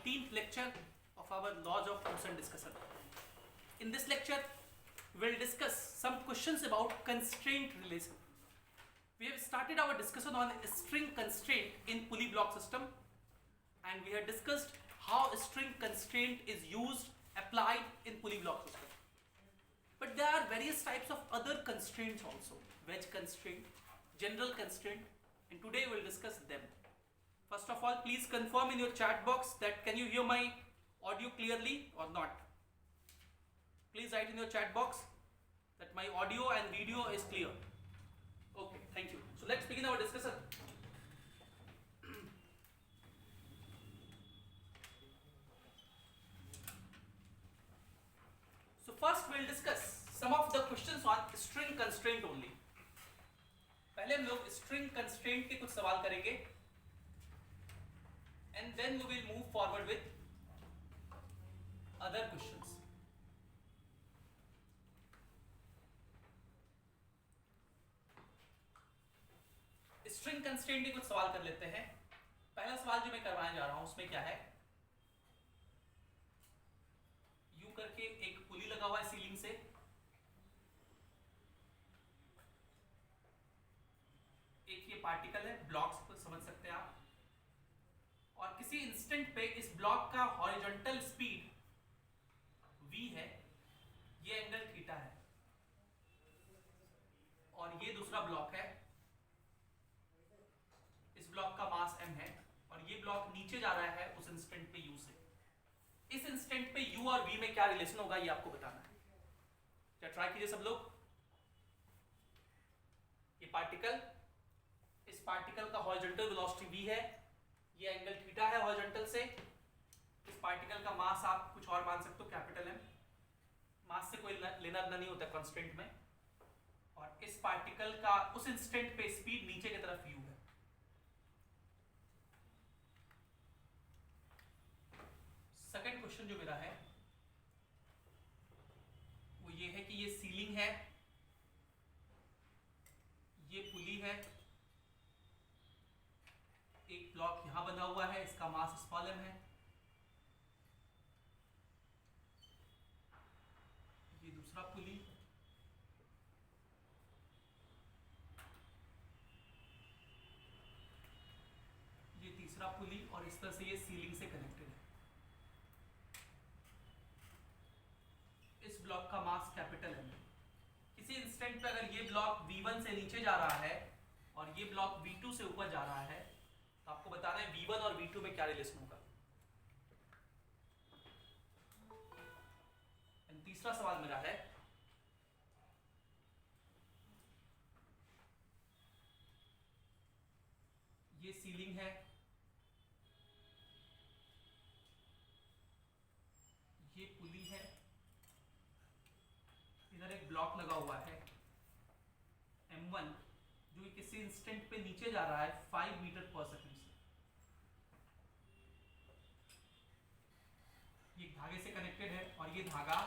19th lecture of our laws of motion discussion. In this lecture, we will discuss some questions about constraint relation. We have started our discussion on string constraint in pulley block system, and we have discussed how string constraint is used, applied in pulley block system. But there are various types of other constraints also, wedge constraint, general constraint, and today we will discuss them. First of all, please confirm in your chat box that can you hear my audio clearly or not. Please write in your chat box that my audio and video is clear. Okay, thank you. So let's begin our discussion. So first we will discuss some of the questions on string constraint only. पहले हम लोग string constraint के कुछ सवाल करेंगे, and then we will move forward with other questions. String constraint के कुछ सवाल कर लेते हैं. पहला सवाल जो मैं करवाने जा रहा हूं उसमें क्या है, यू करके एक पुली लगा हुआ है सीलिंग से, एक ये पार्टिकल है, ब्लॉक्स को समझ सकते हैं आप, और किसी इंस्टेंट पे इस ब्लॉक का हॉरिजॉन्टल स्पीड v है, ये एंगल थीटा है, और ये दूसरा ब्लॉक है, इस ब्लॉक का मास m है, और ये ब्लॉक नीचे जा रहा है उस इंस्टेंट पे u से. इस इंस्टेंट पे u और v में क्या रिलेशन होगा ये आपको बताना है. क्या ट्राई कीजिए सब लोग. ये पार्टिकल, इस पार्टिकल का हॉरिजॉन्टल वेलोसिटी v है, ये एंगल थीटा है हॉरिजॉन्टल से. इस पार्टिकल का मास आप कुछ और मान सकते हो, कैपिटल M. मास से कोई लेना देना नहीं होता कांस्टेंट में. और इस पार्टिकल का उस इंस्टेंट पे स्पीड नीचे की तरफ u है. सेकंड क्वेश्चन जो मेरा है वो ये है कि ये सीलिंग है, ये पुली है, एक ब्लॉक यहां बंधा हुआ है, इसका मास स्मॉल m है, ये दूसरा पुली, ये तीसरा पुली, और इस तरह से ये सीलिंग से कनेक्टेड है. इस ब्लॉक का मास कैपिटल M है. किसी इंस्टेंट पे अगर ये ब्लॉक V1 से नीचे जा रहा है और ये ब्लॉक V2 से ऊपर जा रहा है, तो आपको बताना है V1 और V2 में क्या रिलेशन होगा. तीसरा सवाल मेरा है, ये सीलिंग है, ये पुली है, इधर एक ब्लॉक लगा हुआ है M1 जो किसी इंस्टेंट पे नीचे जा रहा है 5 मीटर पर सेकंड से. ये धागे से कनेक्टेड है, और ये धागा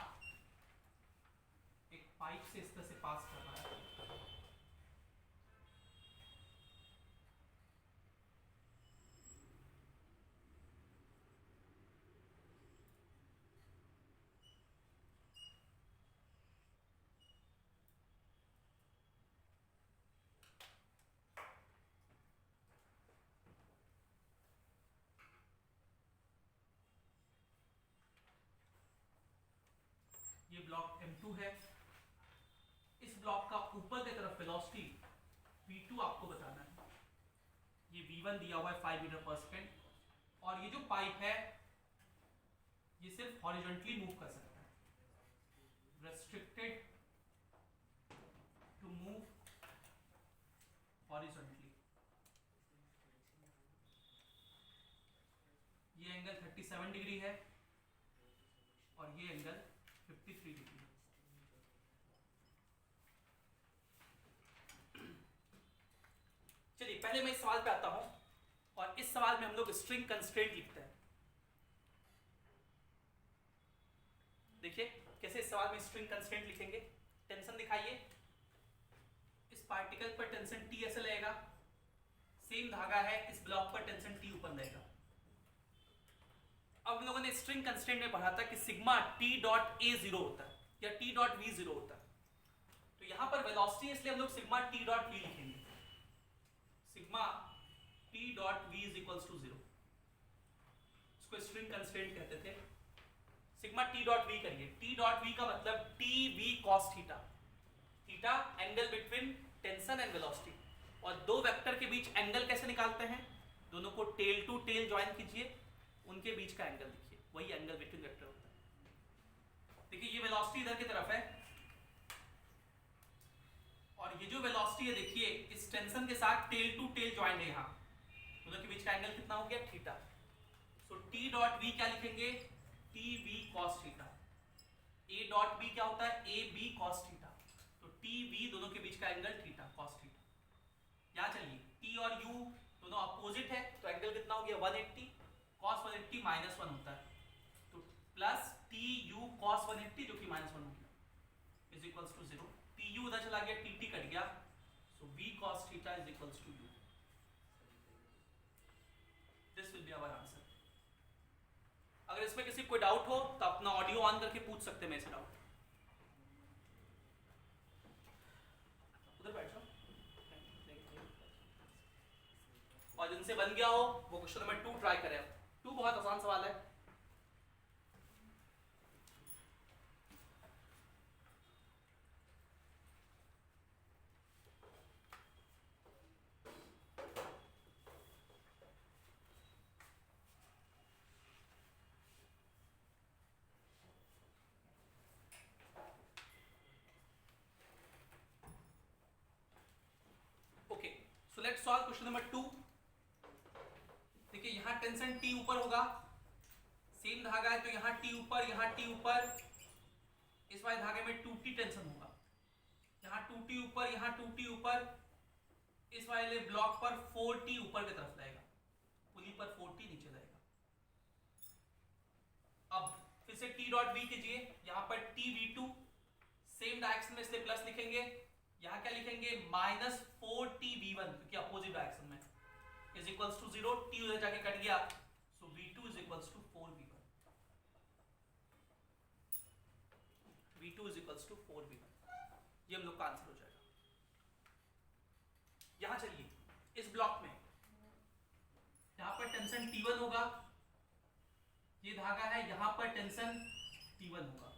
एक पाइप से इस तरह से पास कर रहा है. ये ब्लॉक M2 है. इस ब्लॉक का ऊपर की तरफ वेलोसिटी V2 आपको बताना है. ये V1 दिया हुआ है 5 मीटर पर सेकेंड, और ये जो पाइप है ये सिर्फ हॉरिजॉन्टली मूव कर सकता है, रेस्ट्रिक्टेड टू मूव हॉरिजॉन्टली. ये एंगल 37 डिग्री है, और ये एंगल 53 डिग्री. चलिए पहले मैं इस सवाल पे आता हूं, और इस सवाल में हम लोग स्ट्रिंग कंस्ट्रेंट लिखते हैं. देखिए कैसे इस सवाल में स्ट्रिंग कंस्ट्रेंट लिखेंगे. टेंशन दिखाइए. इस पार्टिकल पर टेंशन T ऐसे लगेगा, सेम धागा है, इस ब्लॉक पर टेंशन T ऊपर रहेगा. अब हम लोगों ने स्ट्रिंग कंस्ट्रेंट में पढ़ा था कि sigma T dot A zero होता है या टी डॉट वी जीरो होता है। तो यहां पर वेलोसिटी इसलिए हम लोग सिग्मा टी डॉट वी लिखेंगे, sigma T dot V is equals to zero. इसको स्ट्रिंग कंस्ट्रेंट कहते थे। सिग्मा टी डॉट वी करिए, टी डॉट वी का मतलब T V cos theta, theta angle between tension and velocity. और दो vector के बीच एंगल कैसे निकालते हैं, दोनों को टेल टू टेल ज्वाइन कीजिए, उनके बीच का एंगल देखिए, वही एंगल बिटवीन वेक्टर होता है। देखिए ये वेलोसिटी इधर की तरफ है और ये जो वेलोसिटी है देखिए इस टेंशन के साथ टेल टू टेल ज्वाइंट है, यहाँ दोनों के बीच का एंगल कितना हो गया, theta. So T dot V क्या लिखेंगे, T V cos theta. A dot B क्या होता है, ए बी कॉस थीटा। तो टी वी दोनों के बीच का एंगल थीटा, कॉस थीटा। यहाँ चलिए टी और यू दोनों अपोजिट है तो एंगल कितना हो गया 180, cos 180 माइनस 1 होता है तो प्लस टी यू कॉस 180 जो कि माइनस 1 हो गया is equals to 0। T u उधर चला गया, टी टी कट गया, so V cos theta is equals to u. This will be our answer. अगर इसमें किसी कोई डाउट हो तो अपना ऑडियो ऑन करके पूछ सकते हैं मेरे से डाउट। उधर बैठ जाओ और जिनसे बन गया हो वो क्वेश्चन नंबर 2 ट्राई करें। 2 बहुत आसान सवाल है। Okay, so let's solve question number 2। देखिए यहाँ टेंशन T ऊपर होगा, सेम धागा है तो यहाँ T ऊपर, यहाँ T ऊपर, इस वाले धागे में 2T टेंशन होगा, यहाँ 2T ऊपर, यहाँ 2T ऊपर, इस वाले ब्लॉक पर 4T ऊपर की तरफ रहेगा, पुली पर 4T नीचे रहेगा। अब फिर से T डॉट V कीजिए, यहाँ पर TV2 सेम डायरेक्शन में इसलिए प्लस लिखेंगे, यहाँ क्या लिखेंगे माइनस 4TV1 क्योंकि अपोजिट डायरेक्शन में इज इक्वल्स टू 0। T उधर जाके कट गया, so V2 is equals to 4V1। V2 is equals to 4V1, ये हम लोग का आंसर हो जाएगा। यहां चलिए इस ब्लॉक में यहां पर टेंशन T1 होगा, ये धागा है, यहां पर टेंशन T1 होगा,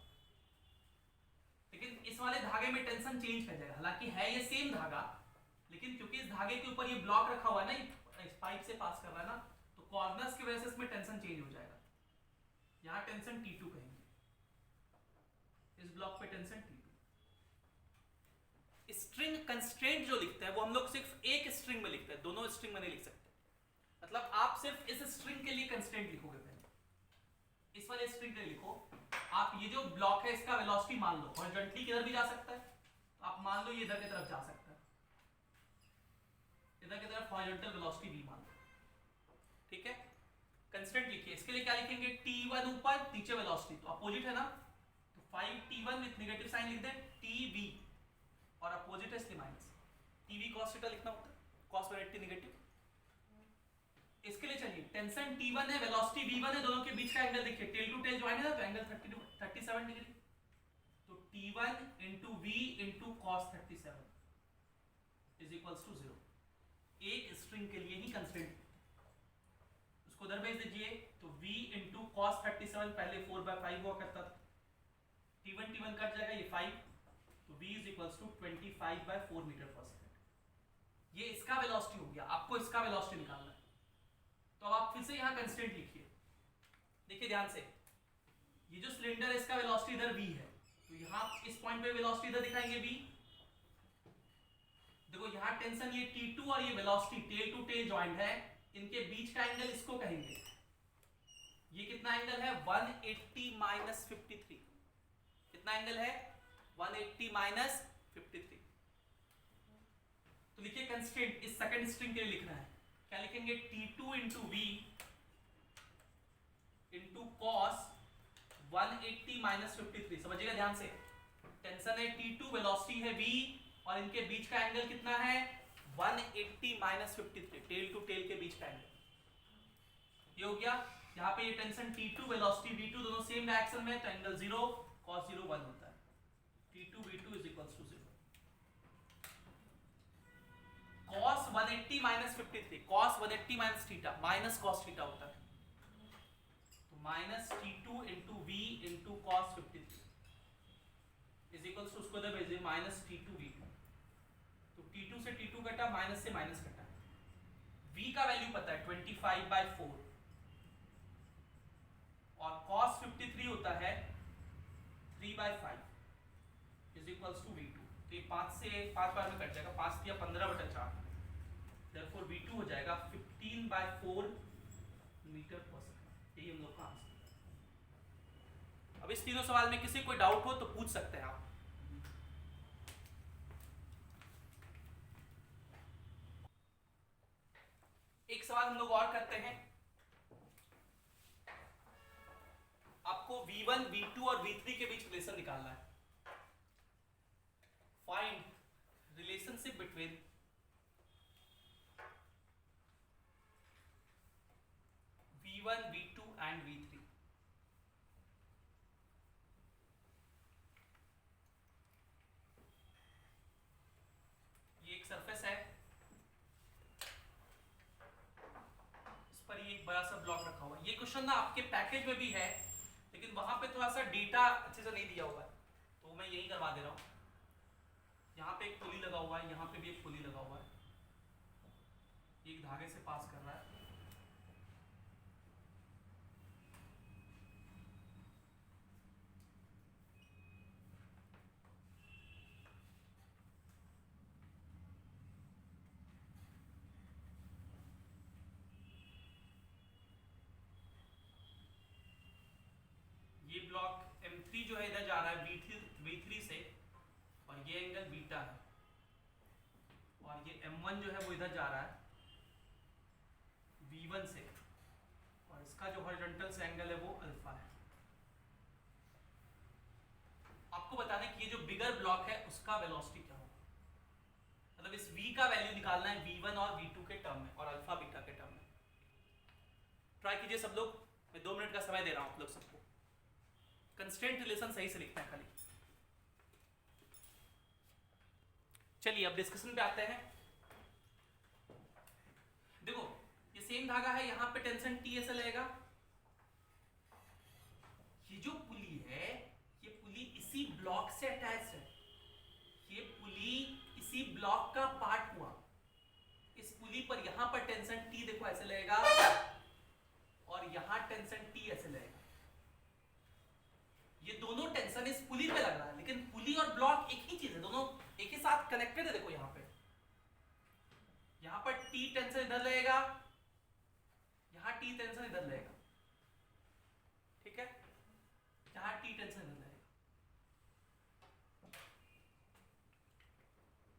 लेकिन इस वाले धागे में टेंशन चेंज कर जाएगा। हालांकि है ये सेम धागा, लेकिन क्योंकि इस धागे के ऊपर ये ब्लॉक रखा हुआ है ना, इस पाइप से पास कर रहा है ना, तो कॉर्नर्स की वजह से इसमें टेंशन चेंज हो जाएगा। यहां टेंशन T2 कहेंगे, इस ब्लॉक पे टेंशन T2। स्ट्रिंग कंस्ट्रेंट जो लिखते हैं वो हम लोग सिर्फ एक स्ट्रिंग में लिखते हैं, दोनों स्ट्रिंग में नहीं लिख सकते। मतलब आप सिर्फ इस स्ट्रिंग के लिए कंस्ट्रेंट लिखोगे, पहले इस वाले स्ट्रिंग के लिए लिखो। आप ये जो ब्लॉक है इसका वेलोसिटी मान लो हॉरिजॉन्टली किधर भी जा सकता है, तो आप मान लो ये इधर की तरफ जा सकता है, इधर की तरफ हॉरिजॉन्टल वेलोसिटी भी मान लो, ठीक है। कंस्टेंट लिखिए, इसके लिए क्या लिखेंगे T1 ऊपर, नीचे वेलोसिटी, तो अपोजिट है ना, तो 5T1 विद नेगेटिव साइन लिख दें, TV और अपोजिट है इसलिए माइनस, TV cos थीटा लिखना होता है, cos 180 नेगेटिव। इसके लिए चलिए टेंशन T1 है, वेलोसिटी V1 है, दोनों के बीच का एंगल देखिए टेल टू टेल ज्वाइन है ना, तो एंगल 37 डिग्री, तो T1 into V into cos 37 is equals to 0। एक स्ट्रिंग के लिए ही कंस्टेंट, उसको उधर भेज दीजिए, तो V into cos 37 पहले 4/5 हुआ करता था, T1 कट जाएगा, ये 5, तो V is equals to 25/4 metre पर सेकंड। ये इसका वेलोसिटी हो गया, आपको इसका वेलोसिटी निकालना है, तो अब आप फिर से यहाँ कंस्टेंट लिखिए। देखिए ध्यान से, ये जो सिलेंडर है इसका वेलोसिटी इधर v है, तो यहाँ इस पॉइंट पे वेलोसिटी इधर दिखाएंगे v। देखो यहाँ टेंशन ये T2 और ये velocity tail to tail joint है, इनके बीच का एंगल इसको कहेंगे, ये कितना एंगल है 180 माइनस 53। कितना एंगल है 180 माइनस 53। तो लिखिए कंस्टेंट इस सेकंड स्ट्रिंग के लिए लिखना है, क्या लिखेंगे T2 into V into cos 180 minus 53। समझिएगा ध्यान से, टेंशन है T2, वेलोसिटी है V और इनके बीच का एंगल कितना है 180 माइनस 53, टेल टू टेल के बीच का एंगल। ये हो गया यहाँ पे ये टेंशन T2 वेलोसिटी V2 दोनों सेम डायरेक्शन में है, तो एंगल 0 cos 0 1 होता है। T2 V2 is equals to 0। cos 180 minus 53, cos 180 minus theta minus cos theta होता है, तो minus T2 into V into cos 53 is equals to, उसको इधर भेजिए माइनस T2 V2, तो T2 से T2 कटा, माइनस से माइनस कटा, V का वैल्यू पता है 25/4 और cos 53 होता है 3/5 इज इक्वल्स टू V2, तो ये 5 से 5 बार में कट जाएगा, 5 या 15/4, देयरफॉर V2 हो जाएगा 15/4 मीटर पर सेकंड। यही हम लोग का आंसर है। अब इस तीनों सवाल में किसी कोई डाउट हो तो पूछ सकते हैं आप। एक सवाल हम लोग और करते हैं। आपको V1, V2 और V3 के बीच रिलेशन निकालना है। Find relationship between V1, V2 and V3। ये एक सरफेस है, इस पर ये एक बड़ा सा ब्लॉक रखा हुआ है। ये क्वेश्चन ना आपके पैकेज में भी है, लेकिन वहां पे थोड़ा सा डेटा अच्छे से नहीं दिया हुआ है, तो मैं यही करवा दे रहा हूँ। यहाँ पे एक पुली लगा हुआ है, यहाँ पे भी एक पुली लगा हुआ है, एक धागे से पास कर रहा है। ये ब्लॉक M3 जो है इधर जा रहा है V3 से, और ये एंगल बीटा है, और ये M1 जो है वो इधर जा रहा है V1 से, और इसका जो हॉरिजॉन्टल से एंगल है वो अल्फा है। आपको बताना है कि ये जो बिगर ब्लॉक है उसका वेलोसिटी क्या होगा, मतलब इस V का वैल्यू निकालना है V1 और V2 के टर्म में और अल्फा बीटा के टर्म में। ट्राई कीजिए सब लोग, मैं 2 मिनट का समय दे रहा हूं आप लोग सबको। कंस्ट्रेंट रिलेशन सही से लिखना है खाली। चलिए अब डिस्कशन पे आते हैं। देखो ये सेम धागा है, यहां पे टेंशन T ऐसे लगेगा। ये जो पुली है, ये पुली इसी ब्लॉक से अटैच है, ये पुली इसी ब्लॉक का पार्ट हुआ। इस पुली पर यहां पर टेंशन T देखो ऐसे लगेगा, और यहां टेंशन T ऐसे लगेगा। ये दोनों टेंशन इस पुली पे लग रहा है, लेकिन पुली और ब्लॉक एक ही चीज है, दोनों एक ही साथ कनेक्टेड है। देखो यहाँ पर T टेंशन इधर लगेगा, यहाँ T टेंशन इधर लगेगा, ठीक है, यहाँ T टेंशन इधर लगेगा।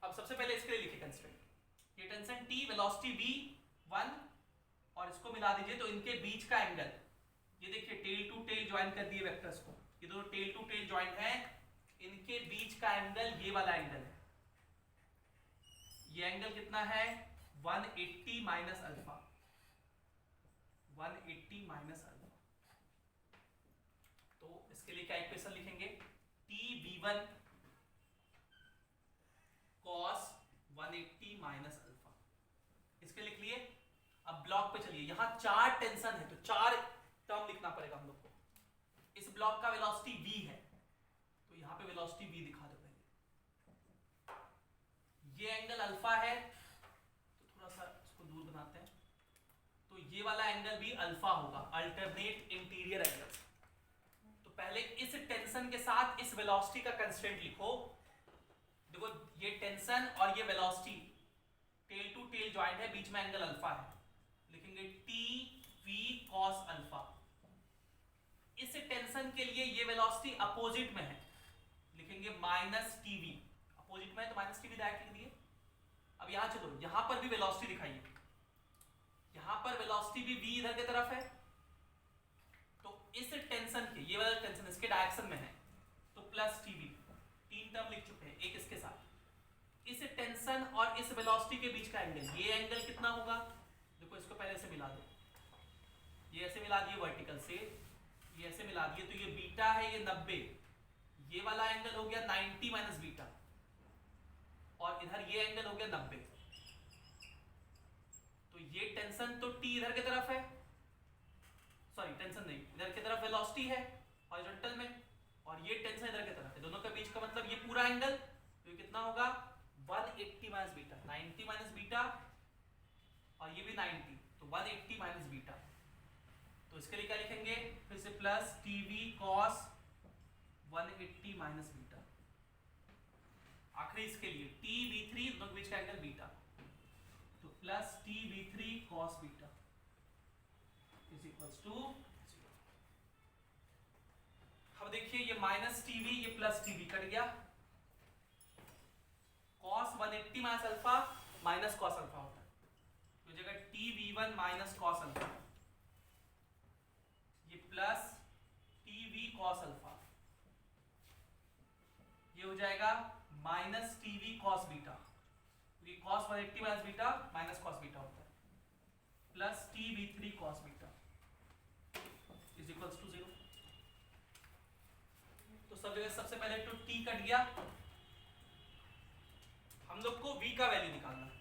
अब सबसे पहले इसके लिए लिखिए कंस्ट्रेंट। ये टेंशन T, वेलोसिटी V1, और इसको मिला दीजिए तो इनके बीच का एंगल, ये देखिए टेल टू टेल ज्वाइन कर दिए वेक्टर्स को, ये दोनों टेल टू टेल ज्वाइन है, इनके बीच का एंगल ये वाला एंगल है। ये एंगल कितना है 180 माइनस अल्फा, 180 माइनस अल्फा। तो इसके लिए क्या इक्वेशन लिखेंगे, TV1 cos 180 माइनस अल्फा, इसके लिख लिए। अब ब्लॉक पे चलिए, यहां 4 टेंशन है तो 4 टर्म लिखना पड़ेगा हम लोग को। इस ब्लॉक का वेलोसिटी V है, तो यहां पे वेलोसिटी V दिखा दो पहले। ये एंगल अल्फा है, तो थोड़ा सा इसको दूर बनाते हैं, तो ये वाला एंगल भी अल्फा होगा, अल्टरनेट इंटीरियर एंगल्स। तो पहले इस टेंशन के साथ इस वेलोसिटी का कंस्ट्रेंट लिखो। देखो ये टेंशन और ये velocity tail to tail joint है, बीच में एंगल अल्फा है, लिखेंगे TV cos अल्फा। इस टेंशन के लिए ये वेलोसिटी अपोजिट में है, लिखेंगे माइनस TV, अपोजिट में है तो माइनस TV डायरेक्ट लिख दिए। अब यहां चलो, यहां पर भी वेलोसिटी दिखाइए, यहां पर वेलोसिटी भी V इधर की तरफ है, तो इस टेंशन के, ये वाला टेंशन इसके डायरेक्शन में है, तो प्लस TV। 3 टर्म लिख चुके हैं एक इसके साथ। इस टेंशन और इस वेलोसिटी के बीच का एंगल, ये एंगल कितना होगा, देखो इसको पहले से मिला दो, ये ऐसे मिला दिए वर्टिकल से, ये ऐसे मिला दिए, तो ये बीटा है, ये 90, ये वाला एंगल हो गया 90 माइनस बीटा, और इधर ये एंगल हो गया 90। तो ये टेंशन तो T इधर की तरफ है, सॉरी टेंशन नहीं, इधर की तरफ वेलोसिटी है हॉरिजॉन्टल में, और ये टेंशन इधर की तरफ है, दोनों के बीच का मतलब ये पूरा एंगल, तो ये कितना होगा 180 माइनस बीटा, 90 माइनस बीटा, और ये भी 90, तो 180 माइनस बीटा। तो इसके लिए क्या लिखेंगे फिर से, plus TV cos 180 minus beta. आखिरी इसके लिए TV3, दोनों के बीच का एंगल बीटा, तो plus TV3 cos beta is equals to 0। अब देखिए ये माइनस टीवी, ये प्लस टीवी कट गया, cos 180 minus alpha minus cos alpha होता है, तो जगह TV1 माइनस कॉस अल्फा, ये प्लस TV कॉस अल्फा, ये हो जाएगा माइनस TV कॉस बीटा, क्योंकि cos 180 minus beta minus cos beta होता है, plus TV3 cos beta is equals to 0। तो सब जगह सबसे पहले तो T कट गया, हम लोग को V का वैल्यू निकालना है,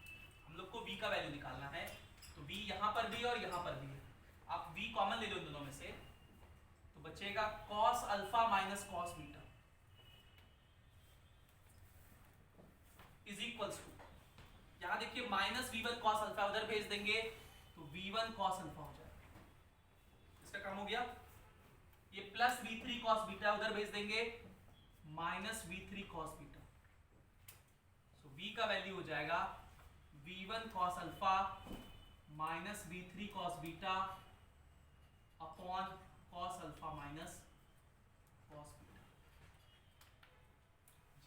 हम लोग को V का वैल्यू निकालना है, तो V यहां पर भी और यहां पर भी है, आप V कॉमन ले लो इन दोनों में से, तो बचेगा cos alpha minus cos beta is equals to, यहां देखिए माइनस V1 cos अल्फा उधर भेज देंगे तो V1 cos अल्फा हो जाएगा, इसका काम हो गया। ये प्लस V3 cos बीटा उधर भेज देंगे, माइनस V3 cos बीटा, सो V का वैल्यू हो जाएगा V1 cos alpha minus V3 cos beta upon cos alpha minus cos beta,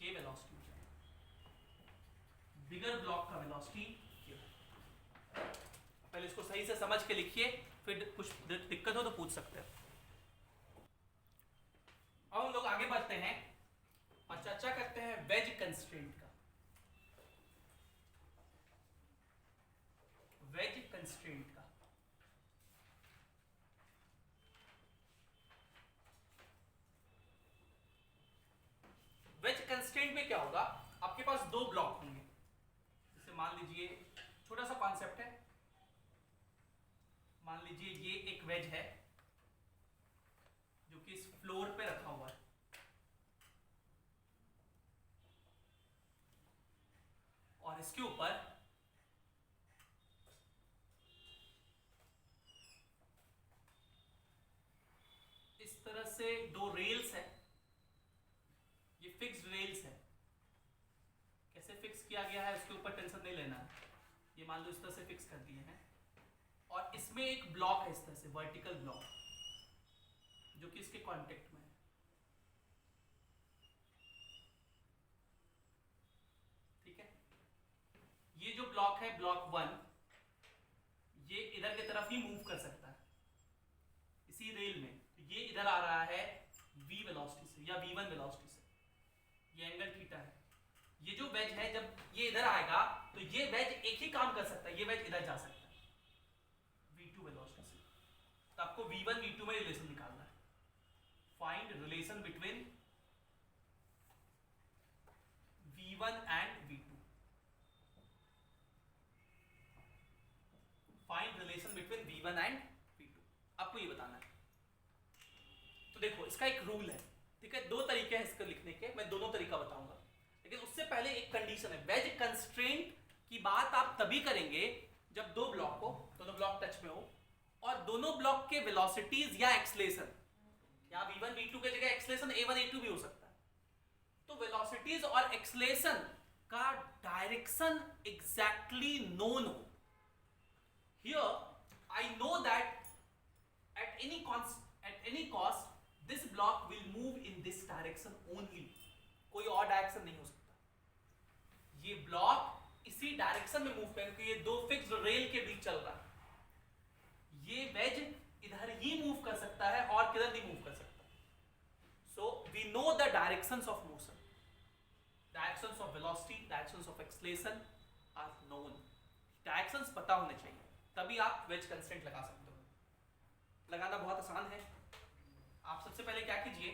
ये वेलोसिटी हो जाएगा, बिगर ब्लॉक का वेलोसिटी। पहले इसको सही से समझ के लिखिए, फिर कुछ दिक्कत हो तो पूछ सकते हैं। अब हम लोग आगे बढ़ते हैं और चर्चा करते हैं वेज कंस्ट्रेंट का। वेज कंस्ट्रेंट का वेज कंस्ट्रेंट में क्या होगा, आपके पास दो ब्लॉक होंगे, जैसे मान लीजिए छोटा सा कॉन्सेप्ट है, मान लीजिए ये एक वेज है जो कि इस फ्लोर पे रखा हुआ है, और इसके ऊपर इस तरह से दो रेल्स है, ये फिक्स्ड रेल्स है, कैसे फिक्स किया गया है उसके ऊपर टेंशन नहीं लेना है, ये मान लो इस तरह से फिक्स कर दिए हैं, और इसमें एक ब्लॉक है इस तरह से वर्टिकल ब्लॉक जो कि इसके कांटेक्ट में है, ठीक है। ये जो ब्लॉक है ब्लॉक 1, ये इधर की तरफ ही मूव कर सकता है इसी रेल में, तो ये इधर आ रहा है v वेलोसिटी से या v1 वेलोसिटी से, ये एंगल थीटा है। ये जो वेज है जब ये इधर आएगा तो ये वेज एक ही काम कर सकता है, ये वेज इधर जा सकता है v2 वेलोसिटी से, तो आपको v1 v2 में रिलेशन निकालना है, find relation between v1 and v2, find relation between v1 and v2, आपको ये बताना है। तो देखो इसका एक रूल है, ठीक है, दो तरीके हैं इसको लिखने के, मैं दोनों तरीका बताऊंगा, लेकिन उससे पहले एक कंडीशन है। वेज कंस्ट्रेंट की बात आप तभी करेंगे जब दो ब्लॉक हो, दोनों ब्लॉक टच में हो, और दोनों ब्लॉक के वेलोसिटीज या एक्सलेशन, यहाँ v1 v2 के जगह एक्सलेशन a1 a2 भी हो सकता है, तो वेलोसिटीज और एक्सलेशन का डायरेक्शन एग्जैक्टली नोन हो। Here I know that at any cost this block will move in this direction only, कोई और डायरेक्शन नहीं हो सकता, ये ब्लॉक इसी डायरेक्शन में मूव करेगा क्योंकि ये दो फिक्स्ड रेल के बीच चल रहा है, ये वेज इधर ही मूव कर सकता है और किधर नहीं मूव कर सकता। So we know the directions of motion, directions of velocity, directions of acceleration are known, directions पता होने चाहिए, तभी आप वेज कंस्ट्रेंट लगा सकते हो। लगाना बहुत आसान है। आप सबसे पहले क्या कीजिए,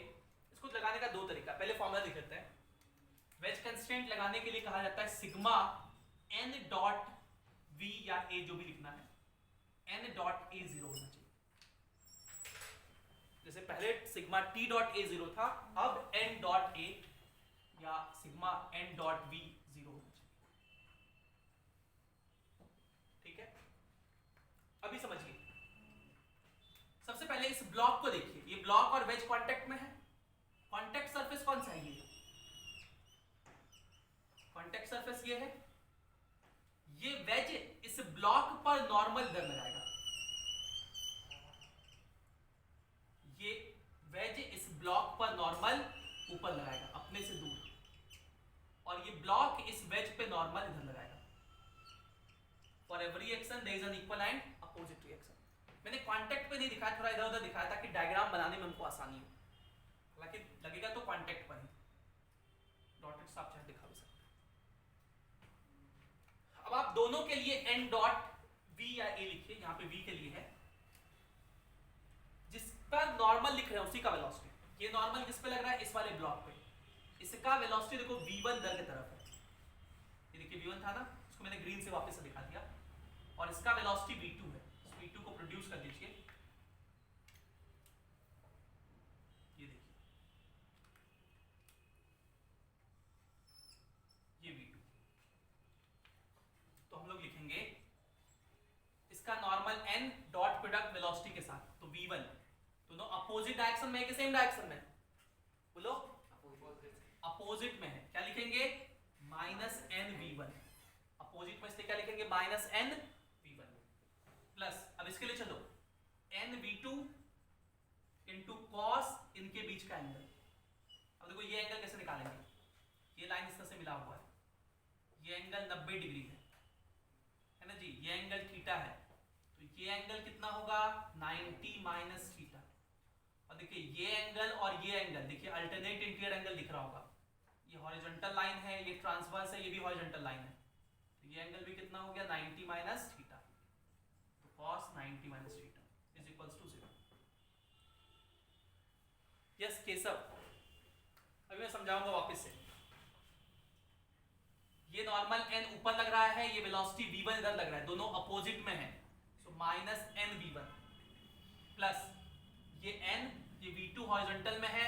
इसको लगाने का दो तरीका, पहले फॉर्मूला लिख लेते हैं। वेज कंस्ट्रेंट लगाने के लिए कहा जाता है सिग्मा n डॉट v या a, जो भी लिखना है, n डॉट a 0 होना चाहिए। जैसे पहले सिग्मा t डॉट a 0 था, अब n डॉट a या सिग्मा n डॉट v 0 होना चाहिए। ठीक है, अभी समझिए। सबसे पहले इस ब्लॉक को देखिए, ये ब्लॉक और वेज कांटेक्ट में है। कांटेक्ट सरफेस कौन सा है? ये कांटेक्ट सरफेस ये है। ये वेज इस ब्लॉक पर नॉर्मल इधर लगाएगा, ये वेज इस ब्लॉक पर नॉर्मल ऊपर लगाएगा अपने से दूर, और ये ब्लॉक इस वेज पे नॉर्मल इधर लगाएगा। For every action there is an equal and opposite reaction. मैंने कांटेक्ट पे नहीं दिखाया, थोड़ा इधर उधर दिखाया ताकि डायग्राम बनाने में हमको आसानी हो, हालांकि लगेगा तो कांटेक्ट पर ही। डॉटेड साफ चार्ट दिखा भी सकते हैं। अब आप दोनों के लिए n डॉट v या a लिखिए, यहाँ पे v के लिए है, जिस पर नॉर्मल लिख रहे हैं उसी का वेलोसिटी। ये नॉर्मल किस पे लग रहा है? इस वाले ब्लॉक पे। इसका वेलोसिटी देखो v1 इधर की तरफ है, ये देखिए v1 था ना, उसको मैंने ग्रीन से वापस से दिखा दिया, और इसका वेलोसिटी v2 है। v2 को प्रोड्यूस कर दीजिए, ये देखिए ये v2। तो हम लोग लिखेंगे इसका normal n dot product velocity के साथ, तो v1 दोनों अपोजिट डायरेक्शन में है कि सेम डायरेक्शन में? बोलो अपोजिट में है। क्या लिखेंगे? Minus n v1। अपोजिट में इसलिए क्या लिखेंगे? माइनस n v1 प्लस, अब इसके लिए चलो n v2 इंटू कॉस इनके बीच का एंगल। अब देखो ये एंगल कैसे निकालेंगे? ये लाइन इस तरह से मिला हुआ है, ये एंगल 90 डिग्री है ना जी, ये एंगल थीटा है, तो ये एंगल कितना होगा? 90 माइनस थीटा। और देखिए ये एंगल और ये एंगल, देखिए अल्टरनेट इंटीरियर एंगल दिख रहा होगा, ये हॉरिजॉन्टल लाइन है, ये ट्रांसवर्स है, ये भी हॉरिजॉन्टल लाइन है, तो ये एंगल भी कितना हो गया? 90 माइनस थीटा। तो cos 90 minus theta is equals to 0। Yes Keshav, अभी मैं समझाऊंगा वापस से। ये नॉर्मल n ऊपर लग रहा है, ये वेलोसिटी v1 इधर लग रहा है, दोनों अपोजिट में है, so minus n v1 plus ये n, ये v2 हॉरिजॉन्टल में है,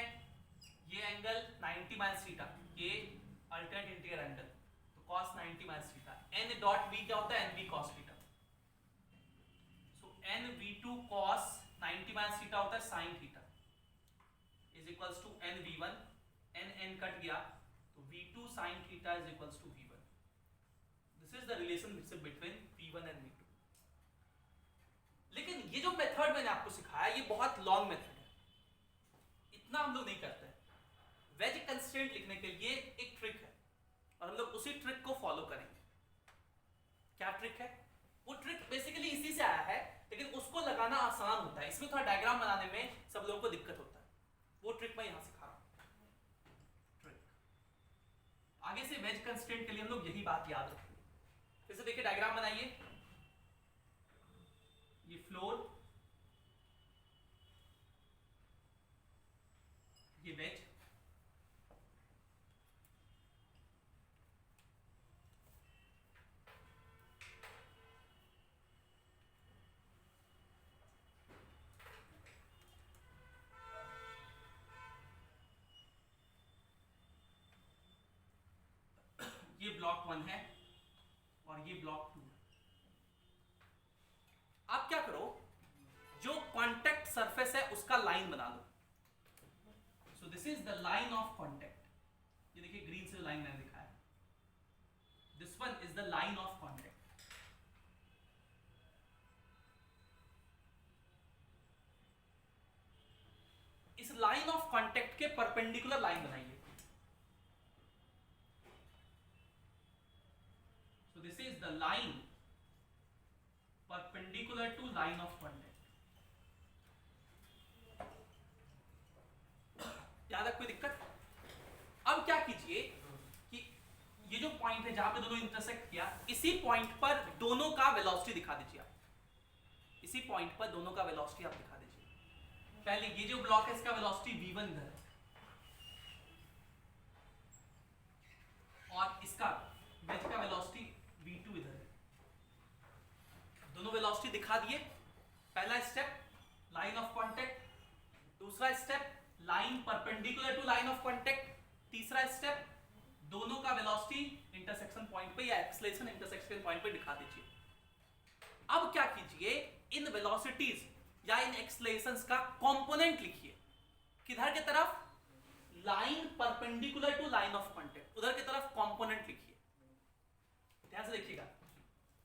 ये एंगल 90 माइनस थीटा, ये अल्टरनेट इंटीरियर एंगल, तो cos 90 minus theta. n dot v क्या होता है? nv cos theta. So nv2 cos 90 minus theta होता है sin theta is equals to nv1, n cut गया, तो v2 sin theta is equals to v1। This is the relationship between v1 and v2। लेकिन ये जो method मैंने आपको सिखाया, ये बहुत लॉन्ग मेथड है, इतना हम लोग नहीं करते हैं। वेज कंस्ट्रेंट लिखने के लिए एक ट्रिक है, और हम लोग उसी ट्रिक को फॉलो करेंगे। क्या ट्रिक है? वो ट्रिक बेसिकली इसी से आया है, लेकिन उसको लगाना आसान होता है, इसमें थोड़ा डायग्राम बनाने में सब लोगों को दिक्कत होता है। वो ट्रिक मैं यहां सिखा रहा हूं। ट्रिक आगे से वेज कंस्ट्रेंट के लिए हम लोग यही बात याद रखेंगे। फिर से देखिए, डायग्राम बनाइए। ये फ्लोर, ये वेज, ये ब्लॉक 1 है और ये ब्लॉक 2 है। आप क्या करो, जो कांटेक्ट सरफेस है उसका लाइन बना लो। So this is the line of contact. ये देखिए ग्रीन से लाइन मैंने दिखाया, this one is the line of contact. इस लाइन ऑफ कांटेक्ट के परपेंडिकुलर लाइन बनाइए। So this is the line perpendicular to line of contact. याद है कोई दिक्कत? अब क्या कीजिए कि ये जो पॉइंट है जहां पे दोनों इंटरसेक्ट किया, इसी पॉइंट पर दोनों का वेलोसिटी दिखा दीजिए आप। इसी पॉइंट पर दोनों का वेलोसिटी आप दिखा दीजिए। पहले ये जो ब्लॉक है इसका वेलोसिटी v1 इधर है और इसका वेज का वेलोसिटी v2 इधर है। दोनों वेलोसिटी दिखा दिए। पहला स्टेप लाइन ऑफ कांटेक्ट, दूसरा step line perpendicular to line of contact, तीसरा स्टेप दोनों का वेलोसिटी इंटरसेक्शन पॉइंट पे या एक्सेलरेशन इंटरसेक्शन पॉइंट पे दिखा दीजिए। अब क्या कीजिए, इन वेलोसिटीज या इन एक्सेलरेशंस का कंपोनेंट लिखिए। किधर की तरफ? Line perpendicular to line of contact, उधर की तरफ कंपोनेंट लिखिए। ध्यान से देखिएगा,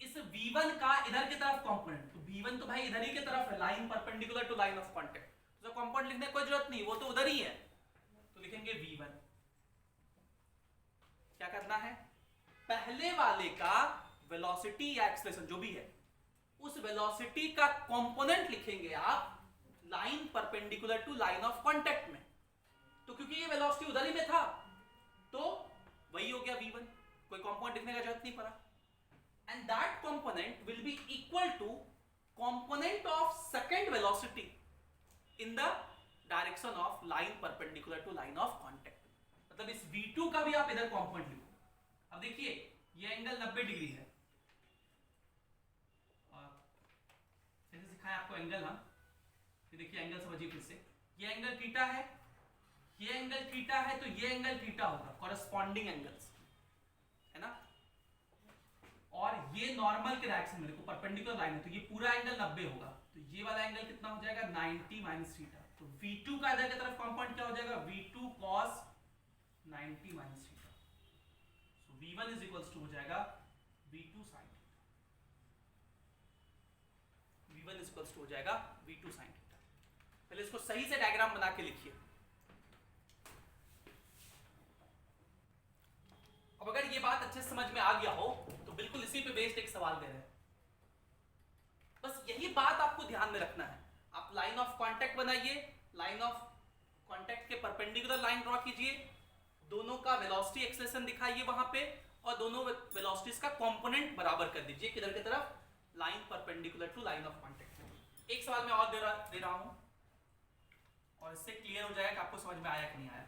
इस v1 का इधर की तरफ कंपोनेंट, तो v1 तो भाई इधर ही की तरफ है, line perpendicular to line of contact, तो कंपोनेंट लिखने की कोई जरूरत नहीं, वो तो उधर ही है, तो लिखेंगे v1। क्या करना है, पहले वाले का वेलोसिटी या एक्सेलरेशन जो भी है उस वेलोसिटी का कंपोनेंट लिखेंगे आप line perpendicular to line of contact में। तो क्योंकि ये वेलोसिटी उधर ही में था तो वही हो गया v1, कोई कंपोनेंट लिखने का जरूरत नहीं पड़ा। And that component will be equal to component of second velocity in the direction of line perpendicular to line of contact. मतलब इस v2 का भी आप इधर कंपोनेंट लिखो। अब देखिए ये एंगल 90 डिग्री है, जैसे सिखाया आपको एंगल हम, ये देखिए एंगल समझिए फिर से, ये एंगल थीटा है, ये एंगल थीटा है, तो ये एंगल थीटा होगा, कॉरेस्पॉन्डिंग एंगल्स है ना। और ये नॉर्मल के डायरेक्शन में देखो परपेंडिकुलर लाइन है, तो ये पूरा एंगल 90 होगा, तो ये वाला एंगल कितना हो जाएगा 90 माइनस थीटा। तो v2 का इधर की तरफ कंपोनेंट क्या हो जाएगा v2 cos 90 minus theta. So v1 is equals to हो जाएगा v2 sin theta, v1 is equals to हो जाएगा v2 sin थीटा। पहले इसको सही से डायग्राम बना के लिखिए। अब अगर ये बात अच्छे से समझ में आ गया हो तो बिल्कुल इसी पे बेस्ड एक सवाल दे रहे हैं, बस यही बात आपको ध्यान में रखना है। आप लाइन ऑफ कांटेक्ट बनाइए, लाइन ऑफ कांटेक्ट के परपेंडिकुलर लाइन ड्रॉ कीजिए, दोनों का वेलोसिटी एक्सेलरेशन दिखाइए वहां पे, और दोनों वेलोसिटीज का कंपोनेंट बराबर कर दीजिए किधर की तरफ, line perpendicular to line of contact. एक सवाल मैं और दे रहा हूं और इससे क्लियर हो जाएगा कि आपको समझ में आया कि नहीं आया।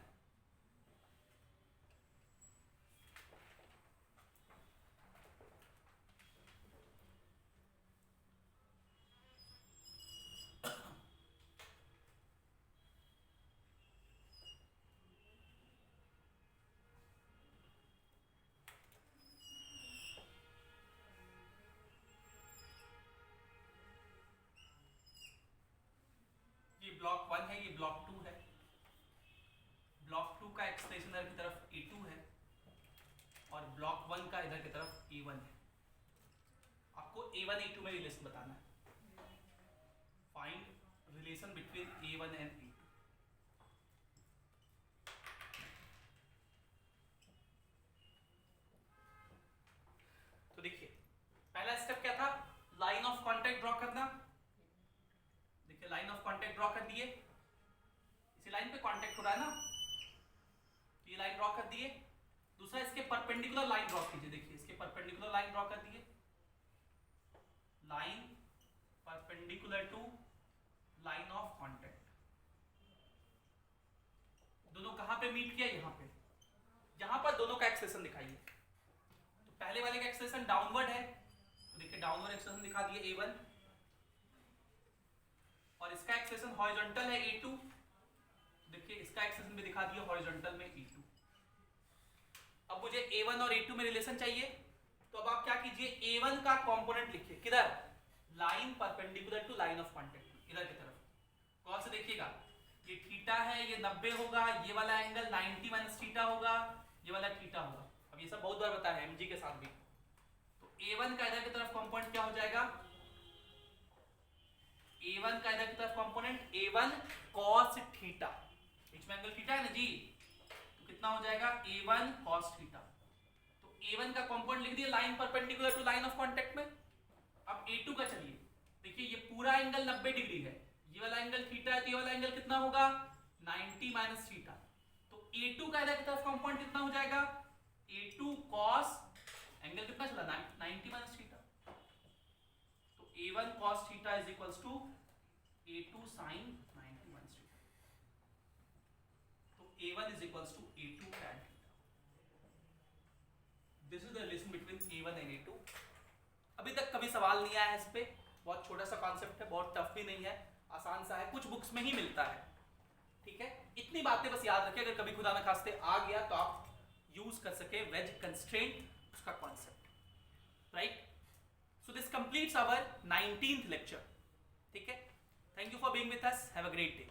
ब्लॉक 1 है, ये ब्लॉक 2 है, ब्लॉक 2 का एक्सप्रेशन इधर की तरफ a2 है और ब्लॉक 1 का इधर की तरफ a1 है। आपको a1 a2 में रिलेशन बताना है, find relation between a1 and a2। तो देखिए पहला स्टेप क्या था, लाइन ऑफ कांटेक्ट ड्रॉ करना। देखिए लाइन ऑफ कांटेक्ट ड्रॉ कर दिए, इसी लाइन पे कांटेक्ट हो रहा है ना, ये लाइन ड्रॉ कर दिए। दूसरा इसके परपेंडिकुलर लाइन ड्रॉ कीजिए, देखिए इसके परपेंडिकुलर लाइन ड्रॉ कर दिए, line perpendicular to line of contact. दोनों कहां पे मीट किया, यहां पे, यहां पर दोनों का एक्सेलरेशन दिखाइए। तो पहले वाले का एक्सेलरेशन डाउनवर्ड है, तो देखिए डाउनवर्ड एक्सेलरेशन दिखा दिए a1, और इसका एक्सेलरेशन हॉरिजॉन्टल है a2, देखिए इसका एक्सेलरेशन भी दिखा दिया हॉरिजॉन्टल में a2। अब मुझे a1 और a2 में रिलेशन चाहिए, तो अब आप क्या कीजिए, a1 का कंपोनेंट लिखिए किधर, line perpendicular to line of contact, इधर की तरफ। कौन सा देखिएगा, ये थीटा है, ये 90 होगा, ये वाला एंगल 90 माइनस थीटा होगा, ये वाला थीटा होगा। अब ये सब बहुत बार बताया है mg के साथ भी। तो a1 का इधर की तरफ कंपोनेंट क्या हो जाएगा, a1 का इधर की तरफ कंपोनेंट a1 cos थीटा, बीच में एंगल थीटा है ना जी, तो कितना हो जाएगा a1 cos थीटा। तो a1 का कंपोनेंट लिख दिया line perpendicular to line of contact में। अब a2 का चलिए, देखिए ये पूरा एंगल 90 डिग्री है, ये वाला एंगल थीटा है, तो ये वाला एंगल कितना होगा 90 माइनस थीटा। तो a2 का इधर की तरफ कंपोनेंट कितना हो जाएगा, a2 cos, एंगल कितना चला 90 माइनस थीटा, तो a1 cos theta is equals to a2 sin 90 minus A1 is equals to A2 tan theta. This is the relation between A1 and A2. अभी तक कभी सवाल नहीं आया इस पे, बहुत छोटा सा कॉन्सेप्ट है, बहुत टफ भी नहीं है, आसान सा है, कुछ बुक्स में ही मिलता है, ठीक है। इतनी बातें बस याद रखिए, अगर कभी खुदा न खास्ते आ गया तो आप यूज कर सके वेज कंस्ट्रेंट उसका concept, right. So this completes our 19th lecture, ठीक है। Thank you for being with us, have a great day.